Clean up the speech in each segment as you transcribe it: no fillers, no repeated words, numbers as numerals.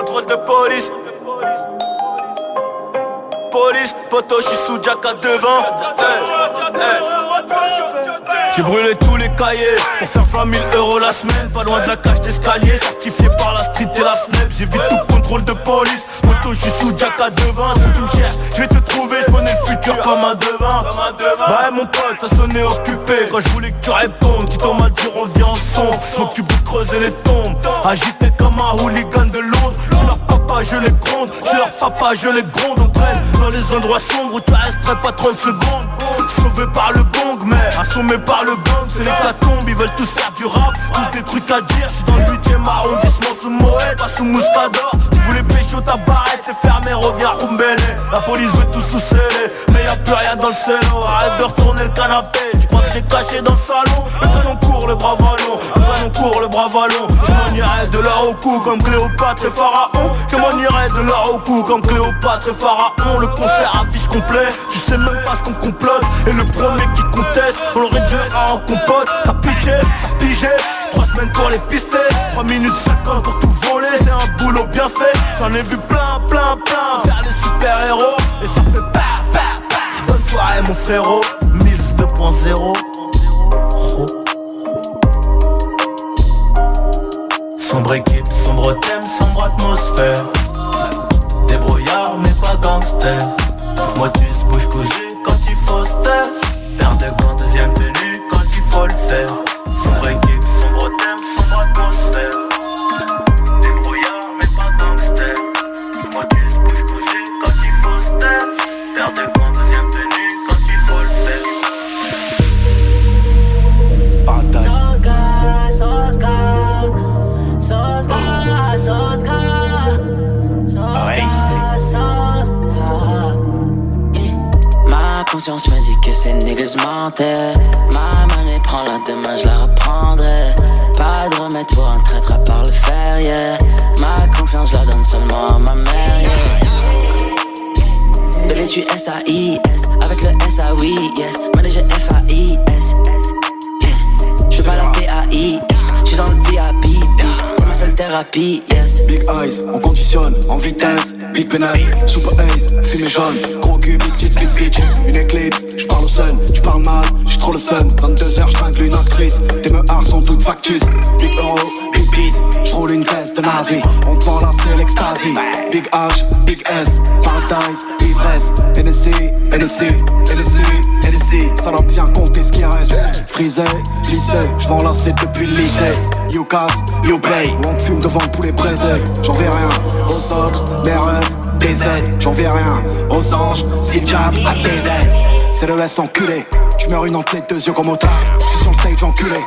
contrôle de police. Police, poto, j'suis sous Jack à devant. J'ai brûlé tous les cahiers pour faire 20 000 € la semaine. Pas loin de la cage d'escalier, certifié par la street et la snap. J'évite tout contrôle de police. Poto, j'suis sous Jack à devant. Si tu me cherches, j'vais te trouver, j'connais le futur comme un devin. Ouais mon pote, t'as sonné occupé quand j'voulais que tu répondes. Qui t'en m'a dit reviens en son. M'occupe de creuser les tombes. Agité comme un hooligan de Londres. J'suis leur papa, je les gronde. J'suis leur papa, je les gronde. On traîne dans les endroits sombres où tu resterais pas 30 secondes. Sauvé par le bong, mais assommé par le gang. C'est l'hécatombe, ils veulent tous faire du rap. Tous des trucs à dire, j'suis dans le 8ème arrondissement sous Moët, pas sous Mouscador. Tu voulais pécho ta barrette, c'est fermé, reviens Roumbélé. La police veut tout sous-sceller, mais y'a plus rien dans le cello. Arrête de retourner le canapé, tu crois que j'ai caché dans le salon. Le canon court, le bras vallon, le canon court, le bras vallon. Je m'en irai de l'or au cou comme Cléopâtre et Pharaon. Je m'en irai de l'or au cou comme Cléopâtre et Pharaon. Le concert affiche complet, tu sais même pas ce qu'on complote. Et le premier qui conteste, on le réduira en compote. T'as pitché, t'as pigé, 3 semaines pour les pister. 3 minutes 50 pour tout voler, c'est un boulot bien fait. J'en ai vu plein, plein, plein faire les super-héros. Et ça fait bah, bah, bah. Bonne soirée mon frérot, Mills 2.0. Sombre équipe, sombre thème, sombre atmosphère. Débrouillard mais pas gangster. Motus, bouche cousue quand il faut se taire. Paire de gants, deuxième tenue quand il faut le faire. Sombre équipe, sombre thème, sombre atmosphère. Débrouillard mais pas gangster. Motus, bouche cousue quand il faut se taire. Paire de gants, deuxième tenue quand il faut le faire. Paradise. Ma conscience me dit que ces niggas mentaient. Ma monnaie prend la demain, je la reprendrai. Pas de remède pour un traître à part le fer, yeah. Ma confiance la donne seulement à ma mère, yeah. Bébé, tu S-A-I-S, avec le S-A-Oui, yes. Manager F-A-I-S, yes. J'fais pas la P-A-I-S, j'suis dans le VIP, c'est ma seule thérapie, yes. Big eyes, on conditionne, en vitesse. Big pénètre, super ace, fumée jaune. Gros cul, big tits, big bitch. Une éclipse, j'parle au sun, tu parles mal, j'suis trop le sun. 22h, j'tringle une actrice, tes meurs sont toutes factices. Big euro, big peace, j'roule une caisse de nazi. On te vend là, c'est l'extasie. Big H, big S, paradise, ivresse. NSC, NSC, NSC, NSC. Salope, viens compter ce qui reste. Frisé, lycée, j'vends la C depuis le lycée. You casse, you pay. On te fume devant le poulet braisé. J'en vais rien aux autres, mes rêves, des aides. J'en vais rien aux anges, si le diable a des aides. C'est le S enculé, tu meurs une entrée de 2 yeux comme au tard. J'suis sur le stage enculé,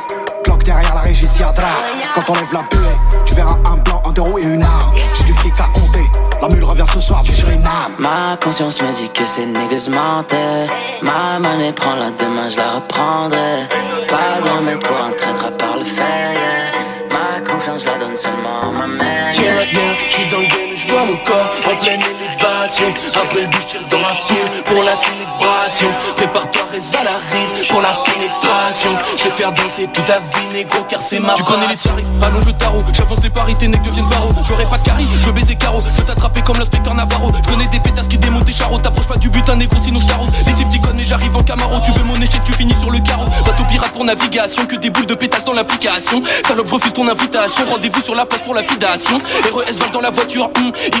cloque derrière la régie Siadra. Quand on lève la buée, tu verras un blanc, un deux roues et une arme. J'ai du flic à compter, la mule revient ce soir, tu sur une âme. Ma conscience me dit que ces niggas mentaient. Ma monnaie prend la demain, je la reprendrai. Pas de remède pour un traître à part le fer, yeah. Ma confiance la donne seulement à ma mère, yeah, yeah, j'suis dans le game et j'vois mon corps en pleine élévation. Après le bûche, tire dans la foule pour la célébration. Prépare-toi, reste à la rive pour la pénétration. J'vais te faire danser toute ta vie, négro, car c'est ma. Tu connais les tiaris, allons je tarot. J'avance les paris, tes necks deviennent barreaux. J'aurai pas de carie, je veux baiser carreau. Je veux t'attraper comme l'inspecteur Navarro. Je connais des pétasses qui démontent des charreaux. T'approches pas du butin, négro, sinon je carrosse. Les petits et j'arrive en Camaro. Tu veux mon échec, tu finis sur le carreau. Bateau pirate pour navigation, que des boules de pétasses dans l'application. Salope, refuse ton invitation. Rendez-vous sur la place pour lapidation. RES va dans la voiture,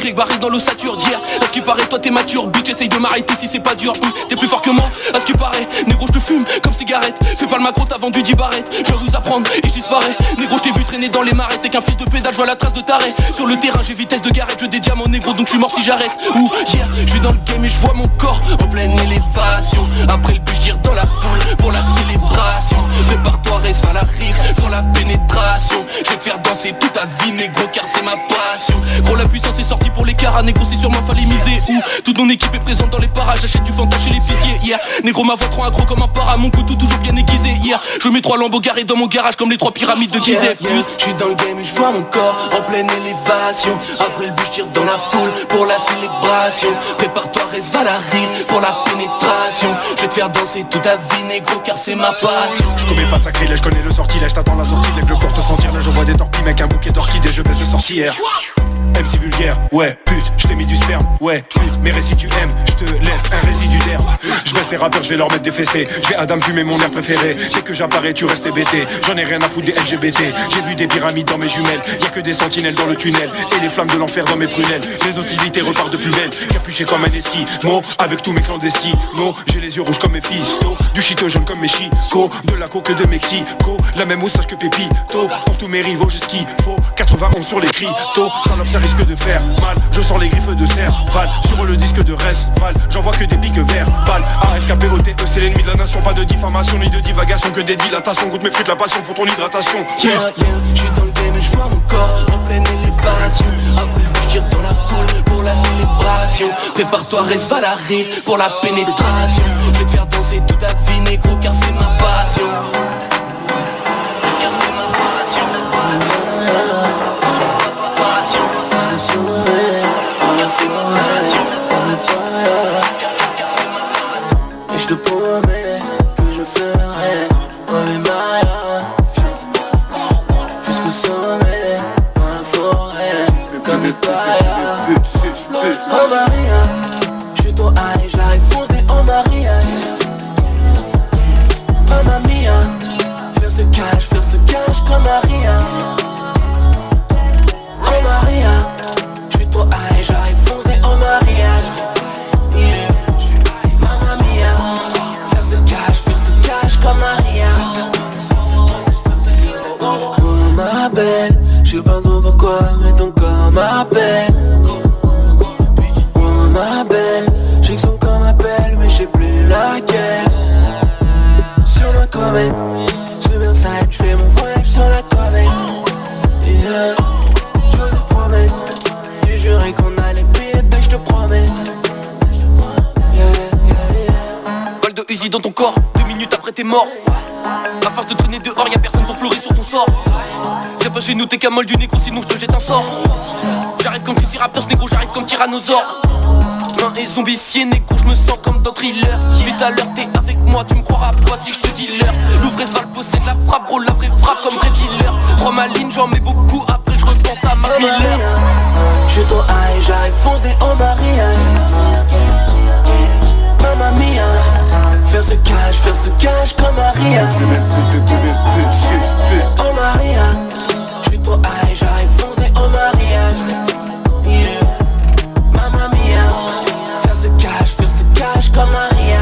Y barré dans l'ossature d'hier. À ce qui paraît, toi t'es mature, bitch, essaye de m'arrêter si c'est pas dur. T'es plus fort que moi, à ce qui paraît. Négro, je te fume comme cigarette. Fais pas le macro, t'as vendu 10 barrettes. Je vais vous apprendre et je disparais. Négro, je t'ai vu traîner dans les marais. T'es qu'un fils de pédale, je vois la trace de taré. Sur le terrain, j'ai vitesse de garette. Je des diamants négro, donc je suis mort si j'arrête. Ou hier, je suis dans le game et je vois mon corps en pleine élévation. Après le but, je tire dans la foule pour la célébration. Prépare-toi, reste à la rive pour la pénétration. Je vais te faire danser toute ta vie, négro, car c'est ma passion. Gros, la puissance est sortie pour les caras, négro, c'est sûrement fallait miser. Ou toute mon équipe est présente dans les parages. J'achète du fantas chez l'épicier, yeah. Négro, ma voix trop accro comme un para. Mon couteau toujours bien aiguisé, yeah. Je mets 3 lambeaux garés dans mon garage comme les 3 pyramides de Gizeh, yeah. J'suis dans le game et je vois mon corps en pleine élévation. Après le but, je tire dans la foule pour la célébration. Prépare-toi, reste à la rive pour la pénétration. Je vais te faire danser toute ta vie, négro, car c'est ma passion. Je commets pas de sacrilège, je connais le sortilège. T'attends la sortie, lève le corps, te sentir là. Je vois des torpilles, mec, un bouquet d'orchidées, je baisse de sorcière. MC vulgaire, ouais, pute, je t'ai mis du sperme, ouais, pute, mes récits tu aimes, je te laisse un résidu d'air. Je baisse les rappeurs, je vais leur mettre des fessées. Je vais Adam fumer mon air préféré. Dès que j'apparais, tu restes hébété. J'en ai rien à foutre des LGBT. J'ai vu des pyramides dans mes jumelles. Y'a que des sentinelles dans le tunnel. Et les flammes de l'enfer dans mes prunelles. Les hostilités repartent de plus belle. Capuché comme un esquimau, avec tous mes clandestins. Non, j'ai les yeux rouges comme mes fistos. Du shit jaune comme mes chicots. De la coque de Mexico. La même moustache que Pépito. Pour tous mes rivaux, j'ai ce qu'il faut. 91 sur les cryptos. Salope, ça risque de faire mal. Je sors les griffes de Serval. Sur le disque de Resval. J'en vois que des piques verts. AFKPOTE, c'est l'ennemi de la nation. Pas de diffamation ni de divagation, que des dilatations. Goûte mes fruits de la passion pour ton hydratation. Yeah, j'suis dans le game et j'vois mon corps en pleine élévation. Après le bouche tire dans la foule pour la célébration. Prépare-toi, reste va la rive pour la pénétration. Je vais te faire danser toute ta vie, négro, car c'est ma passion. Et je te promets que je ferai Ave Maria jusqu'au sommet, dans la forêt, comme des paillas. Oh Maria, j'suis trop high, j'arrive foncé en Maria. Oh Mamia, faire ce cash comme Maria. Oh Maria, j'suis trop high, j'arrive foncé en Maria. Comme Maria. Oh ma belle, je sais pas trop pourquoi, mais ton corps m'appelle. Oh ma belle, je sais que son corps m'appelle, mais je sais plus laquelle. Sur ma comète, sur Versailles, je fais mon voyage sur la comète. Yeah, je te promets, j'ai juré qu'on allait payer, ben je te promets. Balle de Uzi dans ton corps, 2 minutes après t'es mort. À force de traîner dehors, y'a personne pour pleurer sur ton sort. Viens pas chez nous, t'es qu'un molle du négro, sinon je te jette un sort. J'arrive comme Chrissy Raptors, négro, j'arrive comme Tyrannosaure. Main et zombifié, négro, j'me sens comme dans Thriller. Puis tout à l'heure, t'es avec moi, tu me croiras pas si je te dis l'heure. L'ouvreuse va le possède la frappe, gros, la vraie frappe comme Red Killer. Prends ma ligne, j'en mets beaucoup, après je repense à Mac Miller. J'suis trop high, j'arrive foncé en Maria. Mamma mia, faire ce cash comme Maria. Oh Maria, j'suis trop high, j'arrive foncé en Maria. Mamma mia, faire ce cash comme Maria.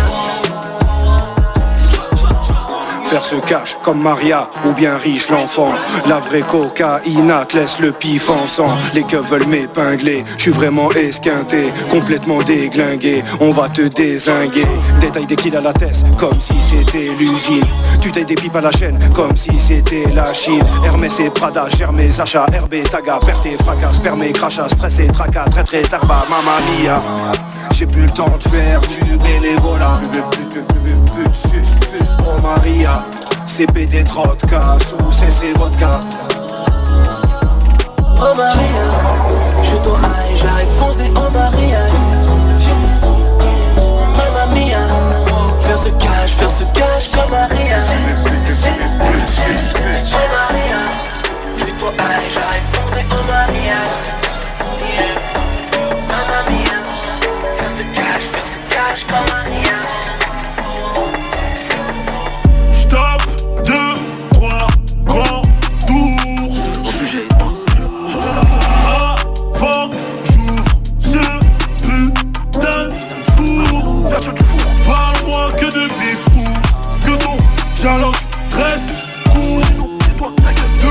Faire ce cash comme Maria ou bien riche l'enfant. La vraie cocaïna te laisse le pif en sang. Les keufs veulent m'épingler, je suis vraiment esquinté, complètement déglingué. On va te dézinguer. Détail des kills à la tête comme si c'était l'usine. Tu tailles des pipes à la chaîne comme si c'était la Chine. Hermès et Prada, gère mes achats. RB, Taga, perte et fracas, sperme et crachat, stress et tracas, traître et tarba, mamma mia. J'ai plus le temps de faire du bénévolat. Oh Maria, CBD, Trodka, sous CC Vodka. Oh Maria, j'suis trop high, j'arrive foncé en Maria. Mamma mia, faire ce cash comme Maria. Oh Maria, j'suis trop high, j'arrive foncé en Maria. Mamma mia, faire ce cash comme Maria. Stop, 2, 3, grand tour. Obligé, Changer la forme avant que j'ouvre ce putain de four. version du four. Parle-moi que de bif ou que ton dialogue reste court. Tais-toi, ta gueule. 2,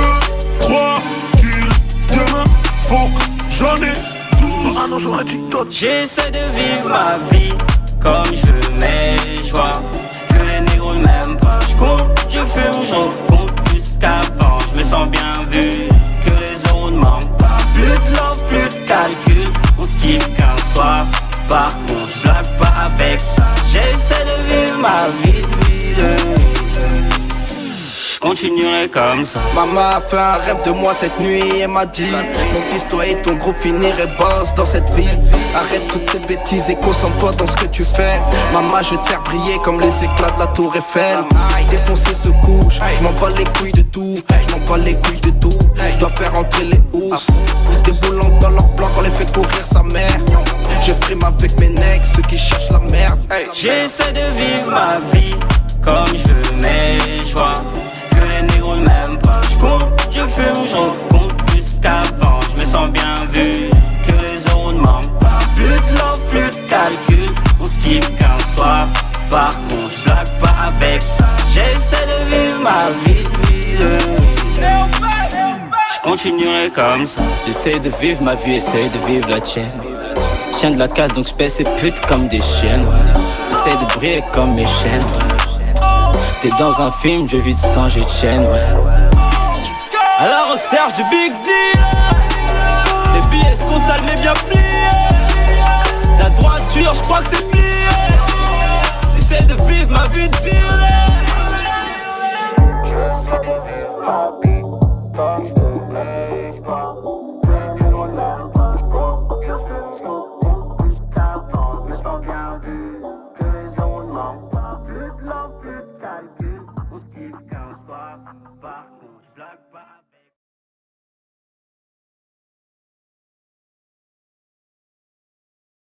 3 kills demain, faut que j'en ai 12. Ah non, j'aurais dit d'autres. J'essaie de vivre ma vie comme je veux, mais je vois que les négros ne m'aiment pas. Je compte, je fume, j'en compte plus qu'avant. Je me sens bien vu, que les euros ne manquent pas. Plus de love, plus de calcul, on se kiffe qu'un soir. Par contre, je blague pas avec ça. J'essaie de vivre ma vie de ville. Je continuerai comme ça. Maman a fait un rêve de moi cette nuit. Elle m'a dit: mon fils, toi et ton groupe finirez boss dans cette vie. Arrête toutes ces bêtises et concentre-toi dans ce que tu fais. Maman, je vais te faire briller comme les éclats de la tour Eiffel. Défoncer ce coup, je m'en bats les couilles de tout. Je m'en bats les couilles de tout. Je dois faire entrer les housses. Des boulons dans leur plan. J'essaie de vivre ma vie comme je veux, mais je vois que les négros ne m'aiment pas. Je compte, je fume, je recompte plus qu'avant. Je me sens bien vu, que les euros ne manquent pas. Plus de love, plus de calcul, on se kiffe qu'un soir. Par contre, je blague pas avec ça. J'essaie de vivre ma vie, je continuerai comme ça. J'essaie de vivre ma vie, essaie de vivre la tienne. Chien de la casse donc je pèse ces putes comme des chiennes, ouais. J'essaie de briller comme mes chaînes, ouais. T'es dans un film, je vis de changer de chaîne, ouais. À la recherche du big deal. Les billets sont sales mais bien pliés. La droiture, je crois que c'est plié. J'essaie de vivre ma vie de ville. J'essaie de vivre ma vie comme je veux, mais je vois que les négros ne m'aiment pas. Je fume, je recompte plus qu'avant. Je me sens bien vu, que les euros ne manquent pas. Plus de love, plus de calcul, on se kiffe qu'un soir. Par contre, je blague.